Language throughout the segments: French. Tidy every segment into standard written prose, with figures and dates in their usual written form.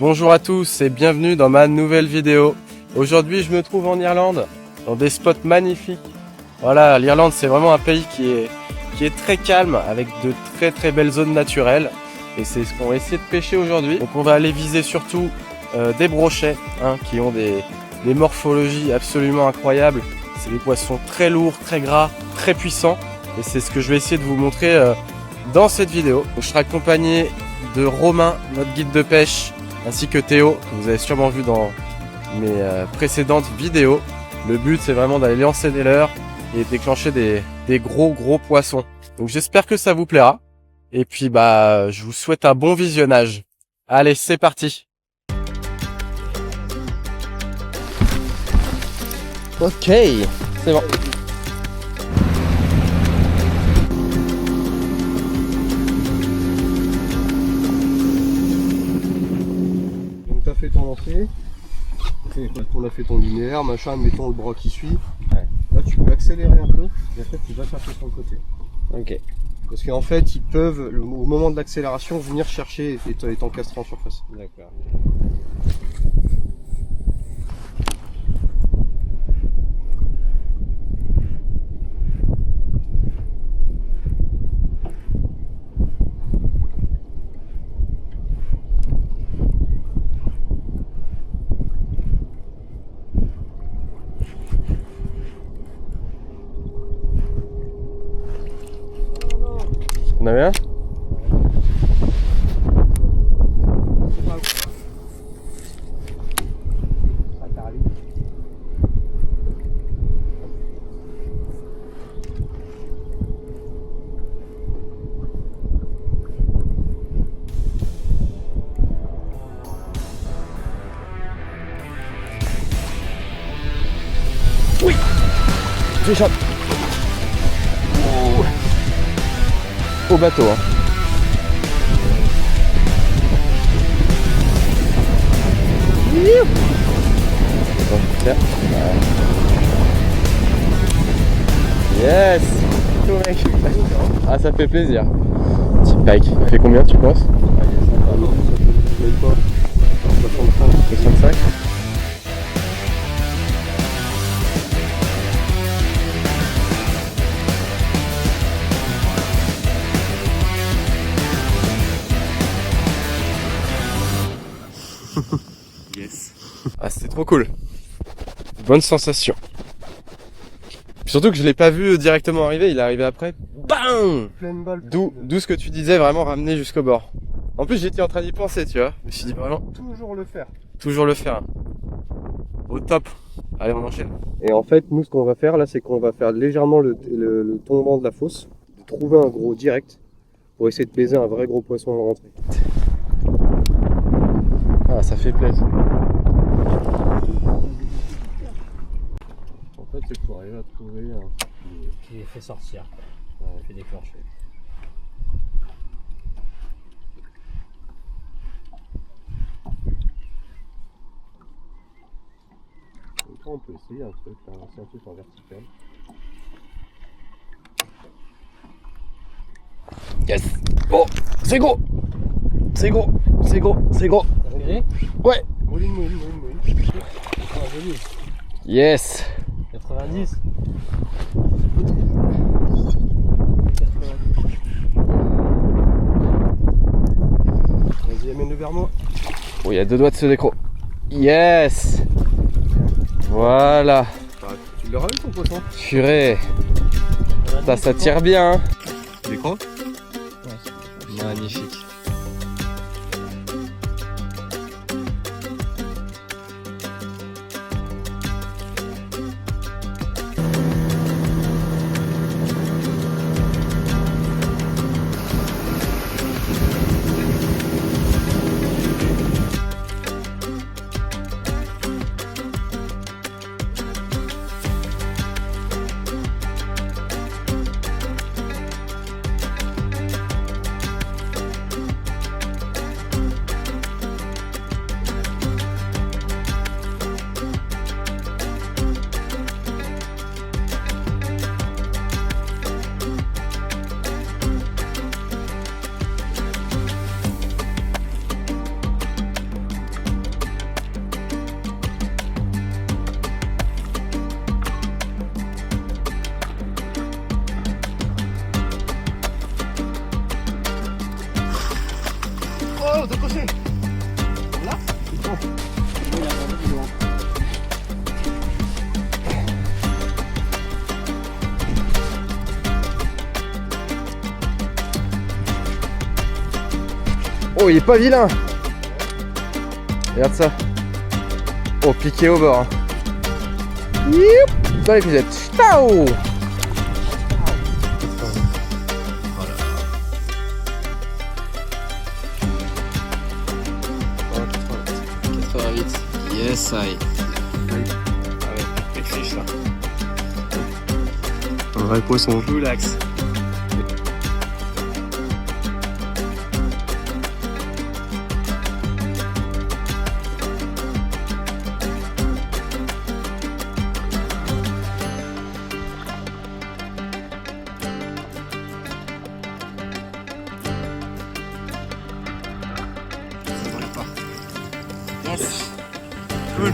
Bonjour à tous et bienvenue dans ma nouvelle vidéo. Aujourd'hui je me trouve en Irlande, dans des spots magnifiques. Voilà, l'Irlande c'est vraiment un pays qui est très calme, avec de très belles zones naturelles. Et c'est ce qu'on va essayer de pêcher aujourd'hui. Donc on va aller viser surtout des brochets, qui ont des morphologies absolument incroyables. C'est des poissons très lourds, très gras, très puissants. Et c'est ce que je vais essayer de vous montrer dans cette vidéo. Donc, je serai accompagné de Romain, notre guide de pêche, ainsi que Théo, que vous avez sûrement vu dans mes précédentes vidéos. Le but c'est vraiment d'aller lancer des leurres et déclencher des gros poissons. Donc j'espère que ça vous plaira. Et puis je vous souhaite un bon visionnage. Allez, c'est parti. Ok, c'est bon. Donc t'as fait ton lancer, on a fait ton linéaire, machin, mettons le bras qui suit. Ouais. Là tu peux accélérer un peu et après tu vas chercher sur le côté. Ok. Parce qu'en fait ils peuvent, au moment de l'accélération, venir chercher et t'encastrer en surface. D'accord. On avait un ? Oui, j'échappe. Au bateau. Yes. Mec. Ah, ça fait plaisir. Petit pike. Il fait combien tu penses? Même pas. 65. Yes. Ah, c'était trop cool. Bonne sensation. Surtout que je l'ai pas vu directement arriver, il est arrivé après. BAM! Pleine balle. D'où ce que tu disais, vraiment ramener jusqu'au bord. En plus, j'étais en train d'y penser, tu vois. Je me suis dit vraiment, Toujours le faire. toujours le faire. Au top. Allez, on enchaîne. Et en fait, nous, ce qu'on va faire là, c'est qu'on va faire légèrement le tombant de la fosse, de trouver un gros direct pour essayer de baiser un vrai gros poisson à la rentrée. Ah, ça fait plaisir. En fait, c'est pour arriver à trouver un qui les fait sortir, fait déclencher. Donc là, on peut essayer un truc, là, c'est un truc en vertical. Yes. Oh, c'est gros. C'est gros. C'est gros. C'est gros. T'as repéré? Ouais. Mouline. Ah, joli. Yes. 90. Vas-y, amène-le vers moi. Oh, il y a 2 doigts de se décro. Yes. Voilà. Tu l'auras eu ton poisson? Purée. Ça tire bien. Hein. Décro? Magnifique. Là-haut, de côté. Là. Oh, il est pas vilain. Regarde ça. Oh, piqué au bord. Hein. Youp, dans l'épisode. Ciao. 88. Yes, I. Ah ouais, écrit ça. Un vrai poisson. Full axe. Yes. Cool.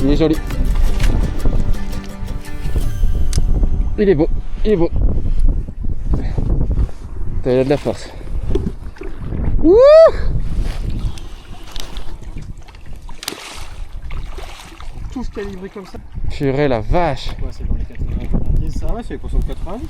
Il est joli. Il est beau. Il est beau. Il a de la force. Wouh! Tous calibrés comme ça. Purée la vache. Ouais, c'est dans les 90 ça. Ah ouais, c'est les poissons de 90.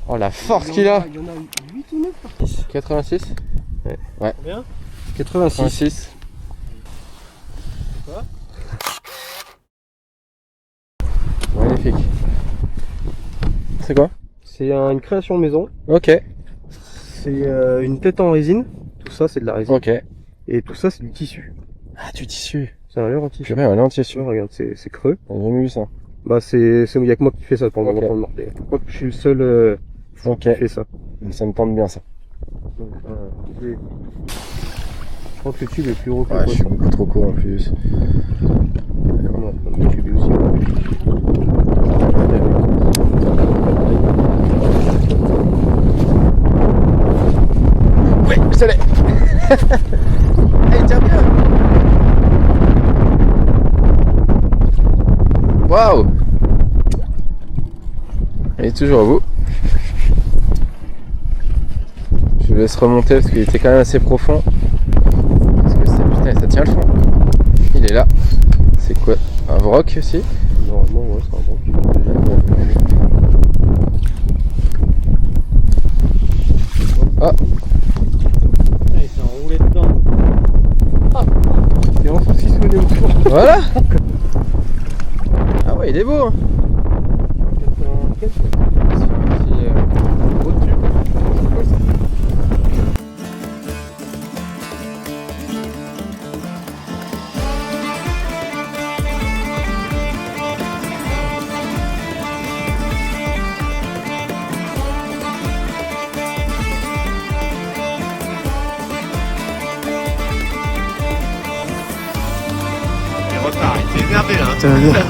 Oh la force qu'il a. Il y en a 8 ou 9 parties. 86. Ouais. Combien? 86. 86. Quoi? Magnifique. C'est quoi? C'est une création maison. Ok. C'est une tête en résine. Tout ça, c'est de la résine. Ok. Et tout ça, c'est du tissu. Ah, du tissu. C'est un leurre en tissu. Purée, un entier Tu vois, regarde, c'est creux. J'ai jamais vu ça. Bah, il y a que moi qui fais ça pour le Ok. moment pour le morder. Je crois que je suis le seul Ok. qui fait ça. Ça me tente bien ça. Donc, je crois que le tube est plus gros que Ouais, le je suis poisson. beaucoup trop court en plus. Non, le tube est aussi gros. Oui, je l'ai. Il tient bien. Waouh. Il est toujours au bout. Je le laisse remonter parce qu'il était quand même assez profond. Parce que putain, ça tient le fond. Il est là. C'est quoi? Un vroc aussi? Normalement, ouais, c'est un bon tube. Ah, Putain, il s'est enroulé dedans. Et on s'en saucissonné autour. voilà. Ah ouais, il est beau. Hein. 84, Gros tube. C'est quoi ça? il s'est énervé là.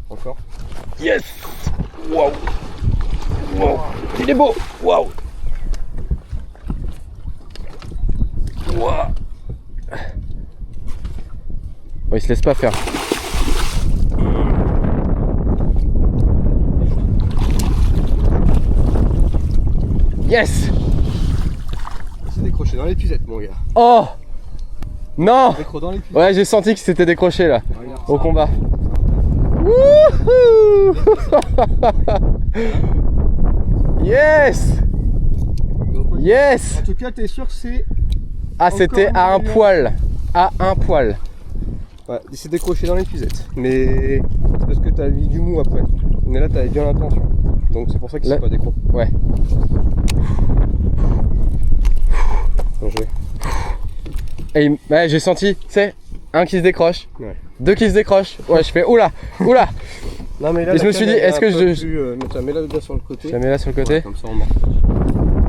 Encore. Yes. Waouh. Wow. Il est beau. Waouh. Waouh. Oh, il se laisse pas faire. Yes. Il s'est décroché dans l'épuisette, mon gars. Oh non. Décro dans l'épuisette. Ouais, j'ai senti que c'était décroché là, Regarde au ça. combat. Wouhou. Yes. Donc, Yes. en tout cas, t'es sûr que c'est Ah, c'était à un meilleur. poil. à un poil. Ouais, il s'est décroché dans l'épuisette. Mais c'est parce que t'as mis du mou après. Mais là, t'avais bien l'intention. Donc c'est pour ça qu'il s'est pas décroché. Ouais. Bien joué. Et ouais, j'ai senti, tu sais, un qui se décroche, Ouais. deux qui se décrochent. Ouais, je fais oula, oula. Non, mais là, Et je me suis dit, est-ce que je. Mais tiens, mets-la bien sur le côté. Je la mets là sur le côté. Ouais, comme ça, on marque.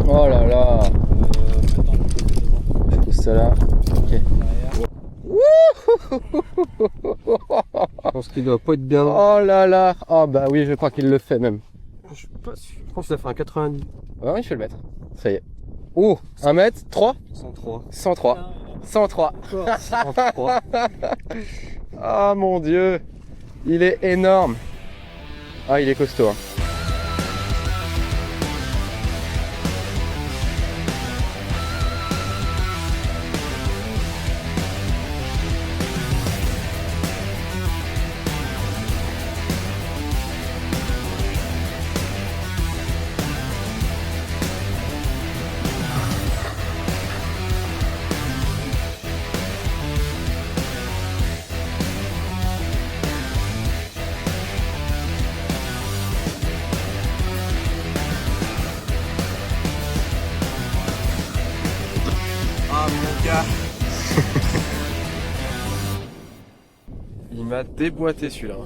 Oh là là. Je pose ça là. Ok. Je pense qu'il doit pas être bien. Oh là là. Oh bah oui, je crois qu'il le fait même. Je suis pas sûr. Je pense que ça fait un 90. Ouais, je vais le mettre. Ça y est. Oh, 1 mètre, 3 103. 103. 103. 103. Ah mon dieu. Il est énorme. Ah, il est costaud. Hein. Ah, mon gars. Il m'a déboîté celui-là.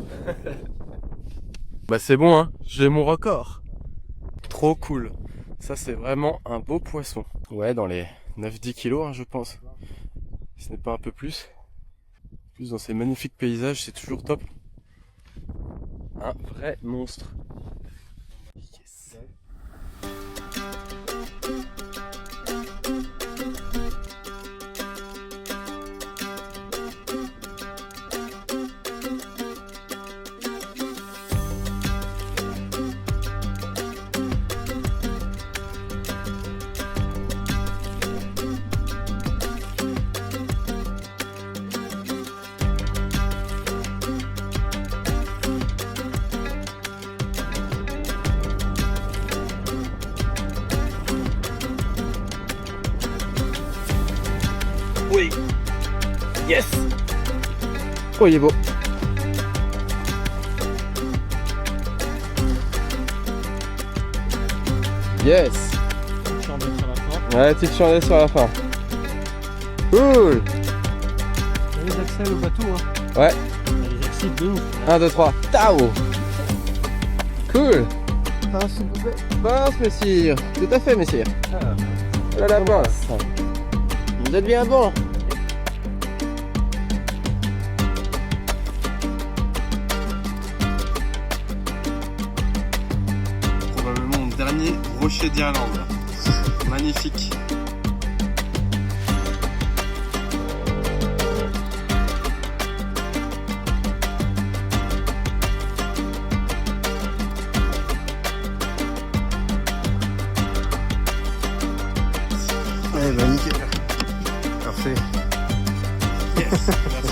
Bah c'est bon hein, j'ai mon record. Trop cool. Ça c'est vraiment un beau poisson. Ouais, dans les 9-10 kilos hein, je pense. Si ce n'est pas un peu plus. En plus dans ces magnifiques paysages, c'est toujours top. Un vrai monstre. Yes. Oui. Yes. Oh, il est beau. Yes. Chandelle sur la fin. Ouais, petite chandelle sur la fin. Cool. Il y a les accès au bateau. Hein. Ouais. Il y a les accès de ouf. 1, 2, 3. Tao. Cool. Ah, s'il vous plaît. Pince, messire. Tout à fait, messire. Voilà la pince. Vous êtes bien bon. Probablement mon dernier rocher d'Irlande. Magnifique. Ouais, bah nickel. Parfait. Yes. Merci.